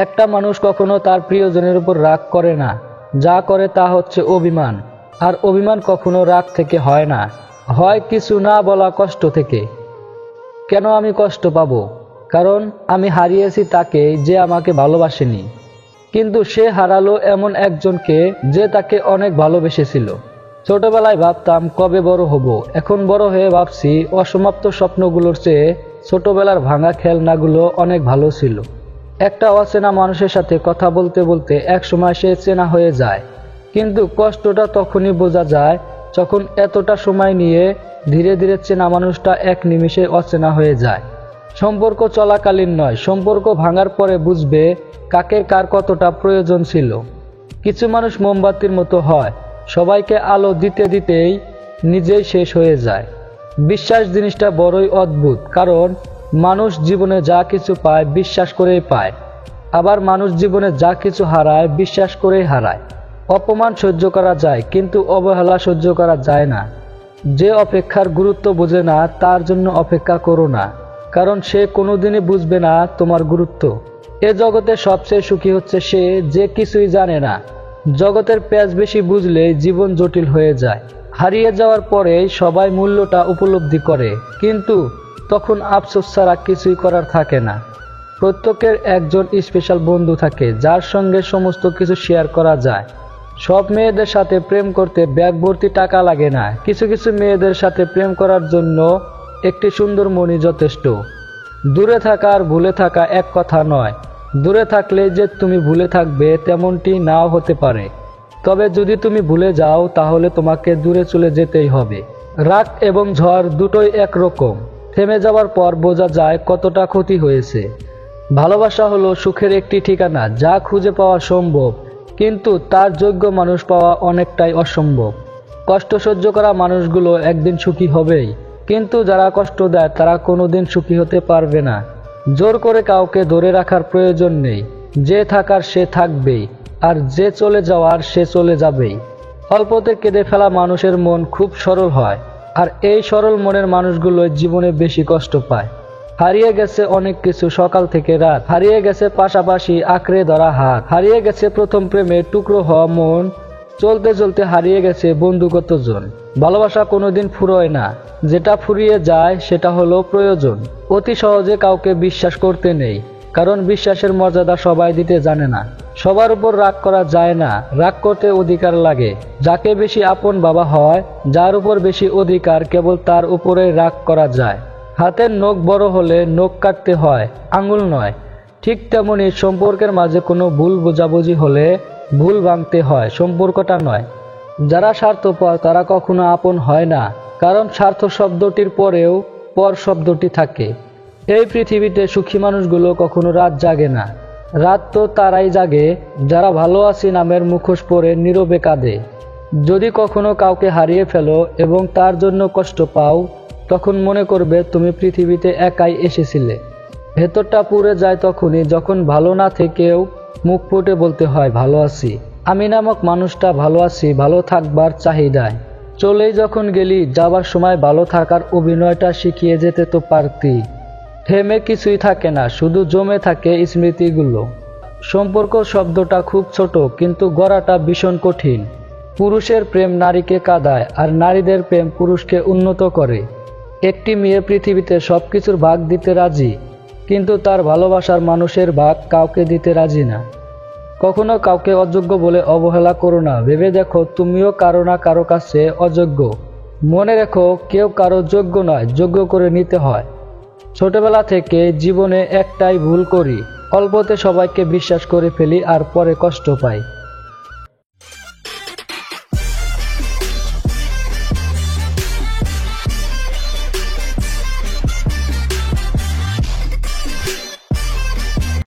একটা মানুষ কখনো তার প্রিয়জনের উপর রাগ করে না, যা করে তা হচ্ছে অভিমান। আর অভিমান কখনো রাগ থেকে হয় না, হয় কিছু না বলা কষ্ট থেকে। কেন আমি কষ্ট পাবো? কারণ আমি হারিয়েছি তাকে যে আমাকে ভালোবাসেনি, কিন্তু সে হারালো এমন একজনকে যে তাকে অনেক ভালোবেসেছিল। ছোটবেলায় ভাবতাম কবে বড় হব, এখন বড় হয়ে ভাবছি অসমাপ্ত স্বপ্নগুলোর চেয়ে ছোটবেলার ভাঙা খেলনাগুলো অনেক ভালো ছিল। একটা অচেনা মানুষের সাথে কথা বলতে বলতে একসময় সে চেনা হয়ে যায়, কিন্তু কষ্টটা তখনই বোঝা যায় যখন এতটা সময় নিয়ে ধীরে ধীরে চেনা মানুষটা এক নিমিষে অচেনা হয়ে যায়। সম্পর্ক চলাকালীন নয়, সম্পর্ক ভাঙার পরে বুঝবে কাকে কার কতটা প্রয়োজন ছিল। কিছু মানুষ মোমবাতির মতো হয়, সবাইকে আলো দিতে দিতেই নিজেই শেষ হয়ে যায়। বিশ্বাস জিনিসটা বড়ই অদ্ভুত, কারণ মানুষ জীবনে যা কিছু পায় বিশ্বাস করেই পায়, আবার মানুষ জীবনে যা কিছু হারায় বিশ্বাস করেই হারায়। অপমান সহ্য করা যায়, কিন্তু অবহেলা সহ্য করা যায় না। যে অপেক্ষার গুরুত্ব বোঝে না তার জন্য অপেক্ষা করো না, কারণ সে কোনোদিনই বুঝবে না তোমার গুরুত্ব। এ জগতে সবচেয়ে সুখী হচ্ছে সে যে কিছুই জানে না। জগতের প্যাঁচ বেশি বুঝলে জীবন জটিল হয়ে যায়। হারিয়ে যাওয়ার পরে সবাই মূল্যটা উপলব্ধি করে, কিন্তু তখন আফসোস ছাড়া কিছুই করার থাকে না। প্রত্যেকের একজন স্পেশাল বন্ধু থাকে যার সঙ্গে সমস্ত কিছু শেয়ার করা যায়। সব মেয়েদের সাথে প্রেম করতে ব্যাগ ভর্তি টাকা লাগে না, কিছু কিছু মেয়েদের সাথে প্রেম করার জন্য একটি সুন্দর মনই যথেষ্ট। দূরে থাকা আর ভুলে থাকা এক কথা নয়। দূরে থাকলে যে তুমি ভুলে থাকবে তেমনটি নাও হতে পারে, তবে যদি তুমি ভুলে যাও তাহলে তোমাকে দূরে চলে যেতেই হবে। রাগ এবং ঝড় দুটোই একরকম, থেমে যাওয়ার পর বোঝা যায় কতটা ক্ষতি হয়েছে। ভালোবাসা হলো সুখের একটি ঠিকানা যা খুঁজে পাওয়া সম্ভব, কিন্তু তার যোগ্য মানুষ পাওয়া অনেকটাই অসম্ভব। কষ্ট সহ্য করা মানুষগুলো একদিন সুখী হবেই, কিন্তু যারা কষ্ট দেয় তারা কোনোদিন সুখী হতে পারবে না। জোর করে কাউকে ধরে রাখার প্রয়োজন নেই, যে থাকার সে থাকবেই, আর যে চলে যাওয়ার সে চলে যাবেই। অল্পতে কেঁদে ফেলা মানুষের মন খুব সরল হয়, আর এই সরল মনের মানুষগুলো জীবনে বেশি কষ্ট পায়। হারিয়ে গেছে অনেক কিছু সকাল থেকে রাত, হারিয়ে গেছে পাশাপাশি আঁকড়ে ধরা হাত, হারিয়ে গেছে প্রথম প্রেমে টুকরো হওয়া মন, চলতে চলতে হারিয়ে গেছে বন্ধুগতজন। ভালোবাসা কোনোদিন ফুরোয় না, যেটা ফুরিয়ে যায় সেটা হলো প্রয়োজন। অতি সহজে কাউকে বিশ্বাস করতে নেই, কারণ বিশ্বাসের মর্যাদা সবাই দিতে জানে না। সবার উপর রাগ করা যায় না, রাগ করতে অধিকার লাগে। যাকে বেশি আপন ভাবা হয়, যার উপর বেশি অধিকার, কেবল তার উপরে রাগ করা যায়। হাতের নখ বড় হলে নখ কাটতে হয়, আঙুল নয়। ঠিক তেমনি সম্পর্কের মাঝে কোনো ভুল বোঝাবুঝি হলে ভুল ভাঙতে হয়, সম্পর্কটা নয়। যারা স্বার্থপর তারা কখনো আপন হয় না, কারণ স্বার্থ শব্দটির পরেও পর শব্দটি থাকে। এই পৃথিবীতে সুখী মানুষগুলো কখনো রাত জাগে না। রাত তো তারাই জাগে যারা ভালো আছি নামের মুখোশ পরে নীরবে কাঁদে। যদি কখনো কাউকে হারিয়ে ফেলো এবং তার জন্য কষ্ট পাও, তখন মনে করবে তুমি পৃথিবীতে একাই এসেছিলে। ভেতরটা পুড়ে যায় তখনই যখন ভালো না থেকেও মুখ ফুটে বলতে হয় ভালো আছি। আমি নামক মানুষটা ভালো আছি ভালো থাকবার চাহিদায়। চলেই যখন গেলি, যাবার সময় ভালো থাকার অভিনয়টা শিখিয়ে যেতে তো পারতি। থেমে কিছুই থাকে না, শুধু জমে থাকে স্মৃতিগুলো। সম্পর্ক শব্দটা খুব ছোট, কিন্তু গড়াটা ভীষণ কঠিন। পুরুষের প্রেম নারীকে কাঁদায়, আর নারীদের প্রেম পুরুষকে উন্নত করে। একটি মেয়ে পৃথিবীতে সবকিছুর ভাগ দিতে রাজি, কিন্তু তার ভালোবাসার মানুষের ভাগ কাউকে দিতে রাজি না। কখনো কাউকে অযোগ্য বলে অবহেলা করো না, ভেবে দেখো তুমিও কারো না কারো কাছে অযোগ্য। মনে রেখো কেউ কারো যোগ্য নয়, যোগ্য করে নিতে হয়। ছোটবেলা থেকে জীবনে একটাই ভুল করি, অল্পতে সবাইকে বিশ্বাস করে ফেলি আর পরে কষ্ট পাই।